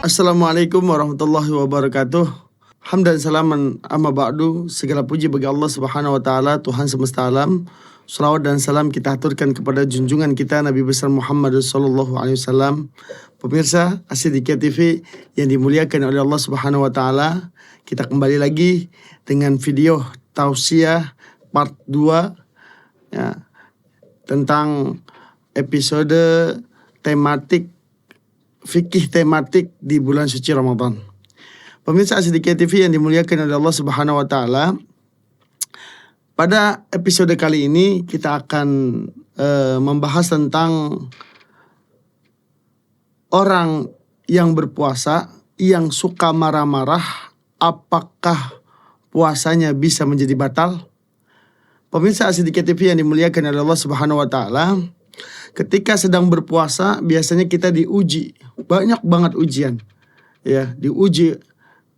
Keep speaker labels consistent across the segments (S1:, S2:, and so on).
S1: Assalamualaikum warahmatullahi wabarakatuh. Hamdan salaman amma ba'du. Segala puji bagi Allah Subhanahu wa taala, Tuhan semesta alam. Salawat dan salam kita aturkan kepada junjungan kita Nabi besar Muhammad sallallahu alaihi wasallam. Pemirsa As-Siddiqiyah TV yang dimuliakan oleh Allah Subhanahu wa taala, kita kembali lagi dengan video tausiah part 2 ya, tentang episode tematik fikih tematik di bulan suci Ramadan. Pemirsa As-Siddiqiyah TV yang dimuliakan oleh Allah Subhanahu wa taala, pada episode kali ini kita akan membahas tentang orang yang berpuasa yang suka marah-marah, apakah puasanya bisa menjadi batal? Pemirsa As-Siddiqiyah TV yang dimuliakan oleh Allah Subhanahu wa taala, ketika sedang berpuasa biasanya kita diuji, banyak banget ujian. Ya, diuji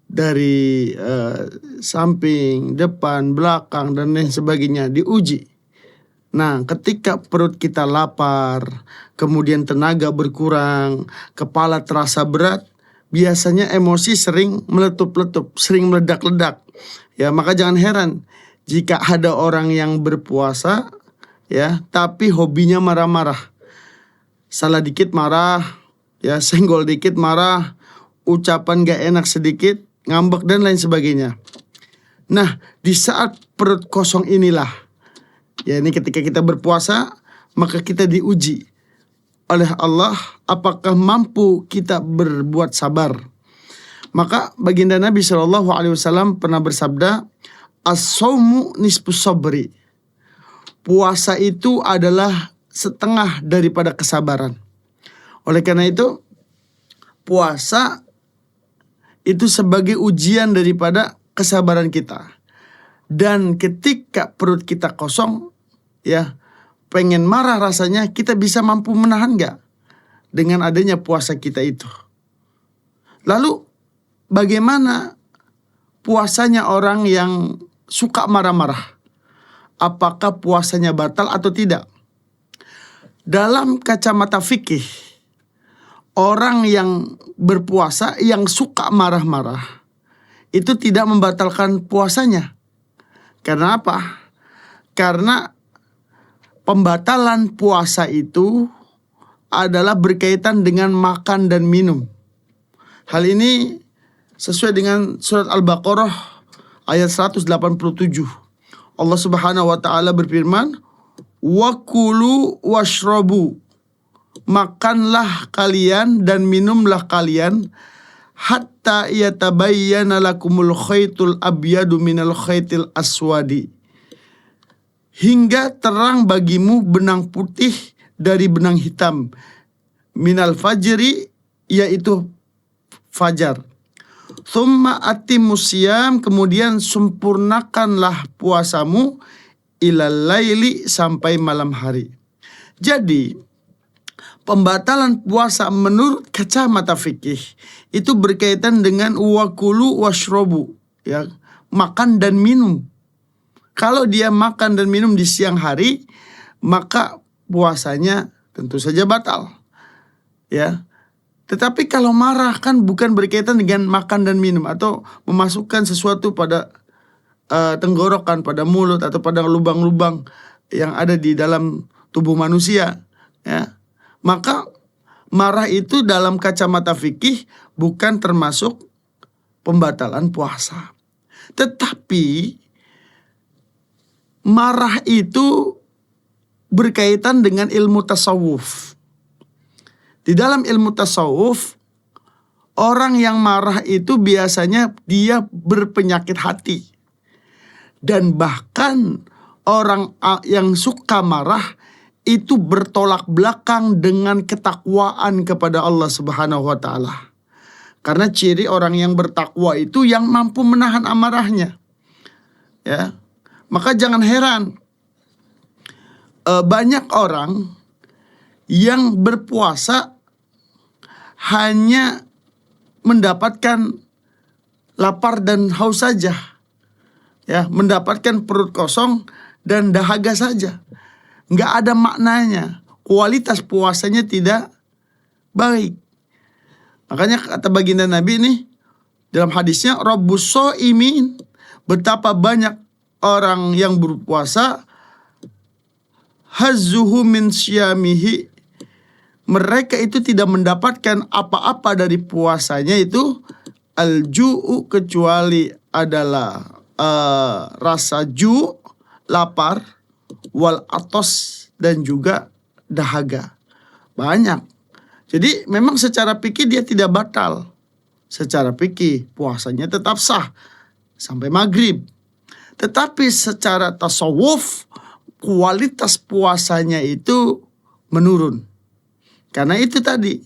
S1: dari samping, depan, belakang dan lain sebagainya, diuji. Nah, ketika perut kita lapar, kemudian tenaga berkurang, kepala terasa berat, biasanya emosi sering meletup-letup, sering meledak-ledak. Ya, maka jangan heran jika ada orang yang berpuasa ya, tapi hobinya marah-marah. Salah dikit marah, ya, senggol dikit marah, ucapan gak enak sedikit, ngambek dan lain sebagainya. Nah, di saat perut kosong inilah, ya, ini ketika kita berpuasa, maka kita diuji oleh Allah apakah mampu kita berbuat sabar. Maka baginda Nabi SAW pernah bersabda, as-saumu nisfus sabri. Puasa itu adalah setengah daripada kesabaran. Oleh karena itu, puasa itu sebagai ujian daripada kesabaran kita. Dan ketika perut kita kosong, ya, pengen marah rasanya, kita bisa mampu menahan gak dengan adanya puasa kita itu? Lalu bagaimana puasanya orang yang suka marah-marah? Apakah puasanya batal atau tidak? Dalam kacamata fikih, orang yang berpuasa yang suka marah-marah itu tidak membatalkan puasanya. Karena apa? Karena pembatalan puasa itu adalah berkaitan dengan makan dan minum. Hal ini sesuai dengan surat Al-Baqarah ayat 187. Allah Subhanahu wa taala berfirman, "Wa kulu washrabu." Makanlah kalian dan minumlah kalian hatta yatabayyana lakumul khaytul abyadu minal khaytil aswadi. Hingga terang bagimu benang putih dari benang hitam. Minal fajri, yaitu fajar. Thumma atimus siyam, kemudian sempurnakanlah puasamu ilal laili, sampai malam hari. Jadi pembatalan puasa menurut kacamata fikih itu berkaitan dengan wakulu washrobu, ya, makan dan minum. Kalau dia makan dan minum di siang hari, maka puasanya tentu saja batal, ya. Tetapi kalau marah kan bukan berkaitan dengan makan dan minum atau memasukkan sesuatu pada tenggorokan, pada mulut atau pada lubang-lubang yang ada di dalam tubuh manusia, ya. Maka marah itu dalam kacamata fikih bukan termasuk pembatalan puasa. Tetapi marah itu berkaitan dengan ilmu tasawuf. Di dalam ilmu tasawuf, orang yang marah itu biasanya dia berpenyakit hati. Dan bahkan orang yang suka marah itu bertolak belakang dengan ketakwaan kepada Allah Subhanahu wa taala. Karena ciri orang yang bertakwa itu yang mampu menahan amarahnya. Ya. Maka jangan heran banyak orang yang berpuasa hanya mendapatkan lapar dan haus saja. Ya, mendapatkan perut kosong dan dahaga saja. Nggak ada maknanya. Kualitas puasanya tidak baik. Makanya kata baginda Nabi nih dalam hadisnya, Rabbus Shaimin, betapa banyak orang yang berpuasa, hazzuhu min syamihi, mereka itu tidak mendapatkan apa-apa dari puasanya itu al-ju'u, kecuali adalah rasa ju', lapar, wal atos, dan juga dahaga. Banyak. Jadi memang secara fikih dia tidak batal. Secara fikih puasanya tetap sah sampai maghrib. Tetapi secara tasawuf kualitas puasanya itu menurun. Karena itu tadi,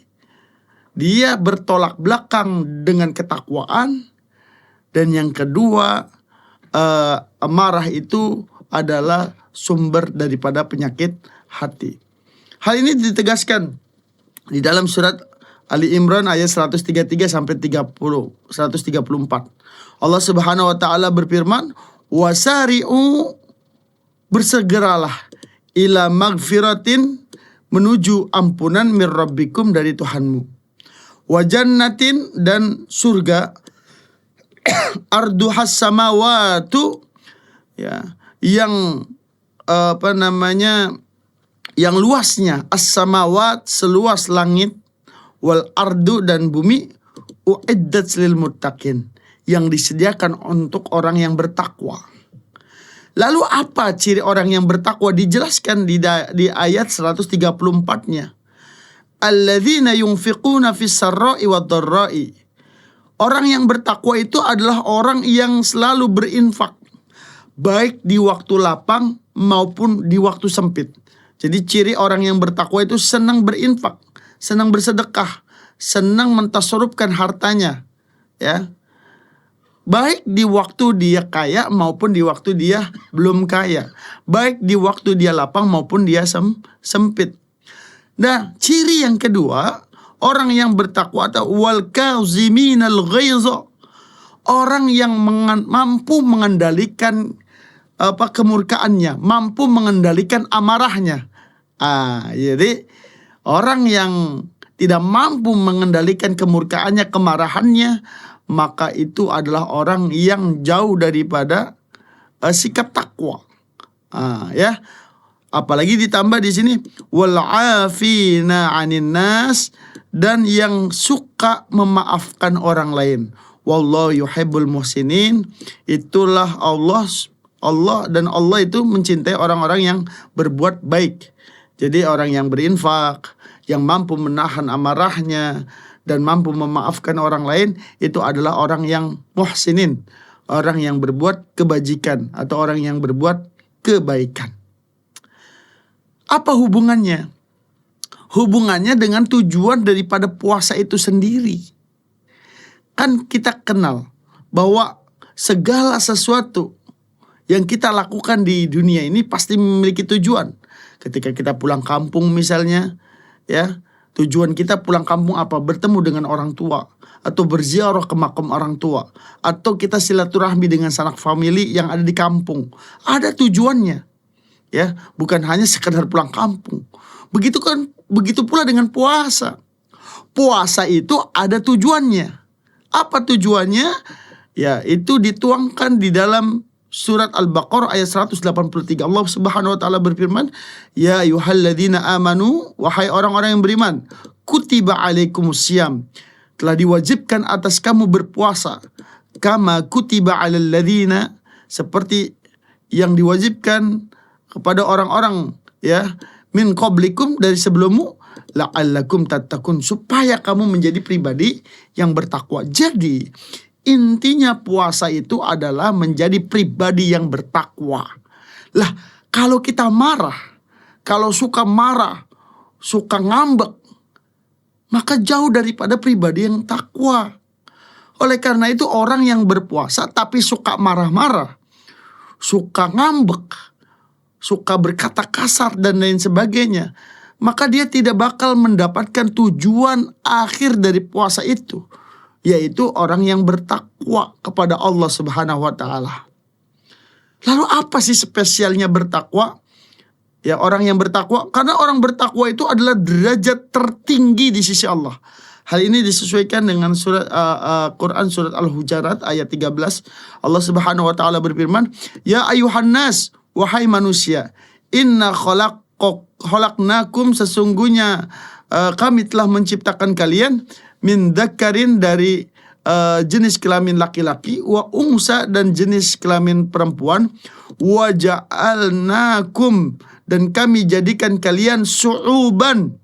S1: dia bertolak belakang dengan ketakwaan. Dan yang kedua, amarah itu adalah sumber daripada penyakit hati. Hal ini ditegaskan di dalam surat Ali Imran ayat 133 sampai 134. Allah Subhanahu wa taala berfirman, "Wasari'u, bersegeralah, ila magfiratin, menuju ampunan, mir rabbikum, dari Tuhanmu, wa jannatin, dan surga, arduhas samawatu, ya, yang yang luasnya as-samawat, seluas langit, wal ardu, dan bumi, uiddat lil muttaqin, yang disediakan untuk orang yang bertakwa. Lalu apa ciri orang yang bertakwa? Dijelaskan di ayat 134-nya. Alladzina yunfiquna fis sarra'i wad dharra'i. Orang yang bertakwa itu adalah orang yang selalu berinfak, baik di waktu lapang maupun di waktu sempit. Jadi ciri orang yang bertakwa itu senang berinfak, senang bersedekah, senang mentasarrufkan hartanya, ya. Baik di waktu dia kaya maupun di waktu dia belum kaya. Baik di waktu dia lapang maupun dia sempit. Nah, ciri yang kedua, orang yang bertakwa atau wal kaziminal ghaiza, orang yang mampu mengendalikan kemurkaannya, mampu mengendalikan amarahnya. Jadi orang yang tidak mampu mengendalikan kemurkaannya, kemarahannya, maka itu adalah orang yang jauh daripada sikap takwa. Ya. Apalagi ditambah di sini wal afina 'anin nas, dan yang suka memaafkan orang lain. Wallahu yuhibbul muhsinin. Itulah Allah dan Allah itu mencintai orang-orang yang berbuat baik. Jadi orang yang berinfak, yang mampu menahan amarahnya dan mampu memaafkan orang lain, itu adalah orang yang muhsinin, orang yang berbuat kebajikan atau orang yang berbuat kebaikan. Apa hubungannya? Hubungannya dengan tujuan daripada puasa itu sendiri. Kan kita kenal bahwa segala sesuatu yang kita lakukan di dunia ini pasti memiliki tujuan. Ketika kita pulang kampung misalnya, ya, tujuan kita pulang kampung apa? Bertemu dengan orang tua, atau berziarah ke makam orang tua, atau kita silaturahmi dengan sanak famili yang ada di kampung. Ada tujuannya, ya, bukan hanya sekedar pulang kampung. Begitu pula dengan puasa. Puasa itu ada tujuannya. Apa tujuannya? Ya, itu dituangkan di dalam surat Al-Baqarah ayat 183. Allah Subhanahu wa taala berfirman, "Ya ayyuhalladzina amanu, wahai orang-orang yang beriman, kutiba alaikumusiyam, telah diwajibkan atas kamu berpuasa, kama kutiba alal ladzina, seperti yang diwajibkan kepada orang-orang, ya, min qablikum, dari sebelummu, la'allakum tattaqun, supaya kamu menjadi pribadi yang bertakwa." Jadi intinya puasa itu adalah menjadi pribadi yang bertakwa. Lah, kalau kita marah, kalau suka marah, suka ngambek, maka jauh daripada pribadi yang takwa. Oleh karena itu orang yang berpuasa tapi suka marah-marah, suka ngambek, suka berkata kasar dan lain sebagainya, maka dia tidak bakal mendapatkan tujuan akhir dari puasa itu, yaitu orang yang bertakwa kepada Allah Subhanahu wa taala. Lalu apa sih spesialnya bertakwa? Ya, orang yang bertakwa, karena orang bertakwa itu adalah derajat tertinggi di sisi Allah. Hal ini disesuaikan dengan surat Quran surat Al-Hujurat ayat 13. Allah Subhanahu wa taala berfirman, "Ya ayuhan nas, wahai manusia, inna khalaqnakum, sesungguhnya kami telah menciptakan kalian min dzakarin, dari jenis kelamin laki-laki, wa unsa, dan jenis kelamin perempuan, wa ja'alnakum, dan kami jadikan kalian syu'uban,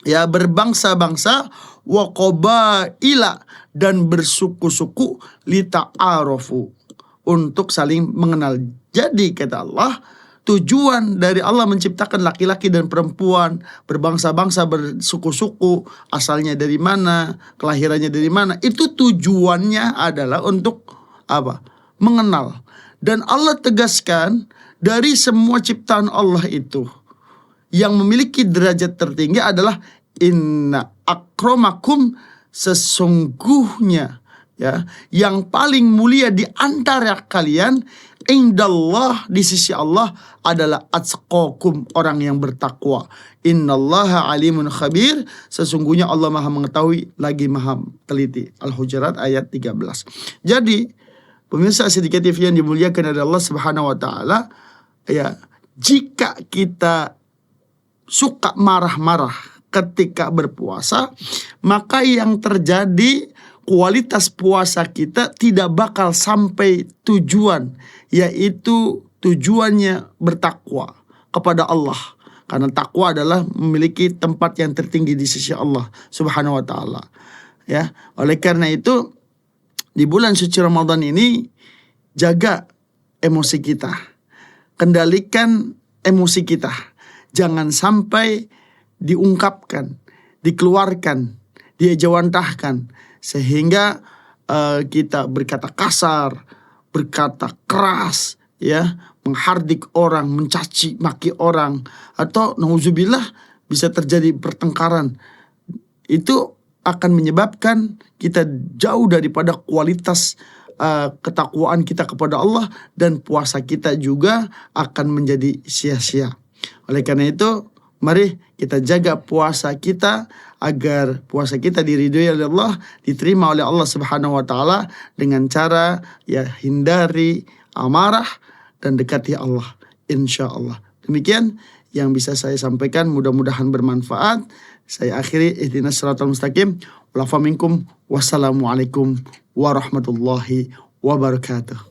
S1: ya, berbangsa-bangsa, wa qabaila, dan bersuku-suku, lita'arofu, untuk saling mengenal. Jadi kata Allah, tujuan dari Allah menciptakan laki-laki dan perempuan, berbangsa-bangsa, bersuku-suku, asalnya dari mana, kelahirannya dari mana, itu tujuannya adalah untuk apa? Mengenal. Dan Allah tegaskan, dari semua ciptaan Allah itu, yang memiliki derajat tertinggi adalah inna akramakum, sesungguhnya, ya, yang paling mulia di antara kalian indallah, di sisi Allah, adalah atqakum, orang yang bertakwa. Innallaha alimun khabir, sesungguhnya Allah maha mengetahui lagi maha teliti. Al-Hujurat ayat 13. Jadi pemirsa Siddiqiyah TV yang dimuliakan oleh Allah Subhanahu wa taala, ya, jika kita suka marah-marah ketika berpuasa, maka yang terjadi, kualitas puasa kita tidak bakal sampai tujuan, yaitu tujuannya bertakwa kepada Allah. Karena takwa adalah memiliki tempat yang tertinggi di sisi Allah Subhanahu wa taala. Ya, oleh karena itu di bulan suci Ramadan ini, jaga emosi kita. Kendalikan emosi kita. Jangan sampai diungkapkan, dikeluarkan, diejawantahkan, sehingga kita berkata kasar, berkata keras, ya, menghardik orang, mencaci maki orang, atau nauzubillah bisa terjadi pertengkaran. Itu akan menyebabkan kita jauh daripada kualitas ketakwaan kita kepada Allah, dan puasa kita juga akan menjadi sia-sia. Oleh karena itu, mari kita jaga puasa kita agar puasa kita diridhoi oleh Allah, diterima oleh Allah Subhanahu wa taala, dengan cara, ya, hindari amarah dan dekati Allah, insya Allah. Demikian yang bisa saya sampaikan, mudah-mudahan bermanfaat. Saya akhiri, ihdinas siratal mustaqim. Walafa minkum, wassalamualaikum warahmatullahi wabarakatuh.